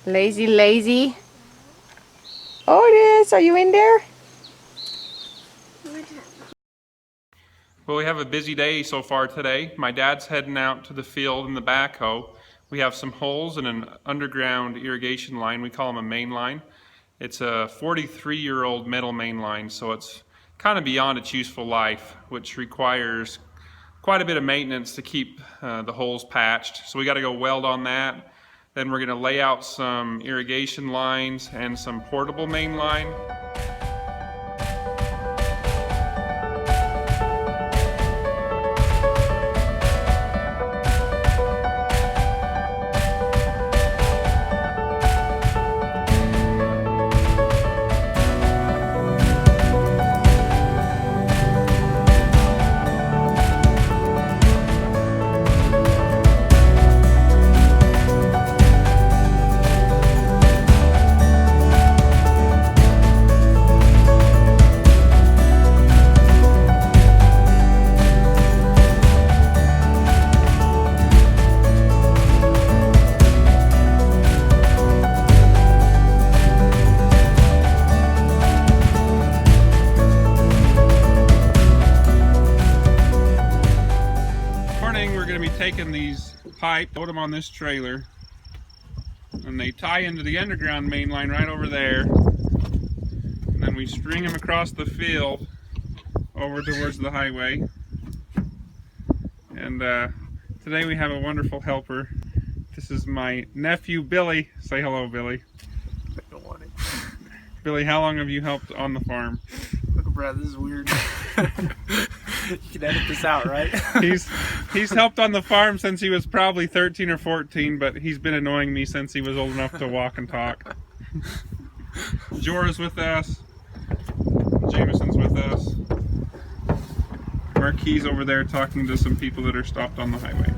Lazy, lazy. Oh, it is. Are you in there? Well, we have a busy day so far today. My dad's heading out to the field in the backhoe. We have some holes in an underground irrigation line. We call them a main line. It's a 43-year-old metal main line, so it's kind of beyond its useful life, which requires quite a bit of maintenance to keep the holes patched. So we got to go weld on that. Then we're going to lay out some irrigation lines and some portable main line. We're going to be taking these pipes, put them on this trailer, and they tie into the underground main line right over there, and then we string them across the field over towards the highway. And today we have a wonderful helper. This is my nephew Billy. Say hello, Billy. I don't want it. Billy, how long have you helped on the farm? Look, Brad, this is weird. You can edit this out, right? He's helped on the farm since he was probably 13 or 14, but he's been annoying me since he was old enough to walk and talk. Jorah's with us. Jameson's with us. Marquis over there talking to some people that are stopped on the highway.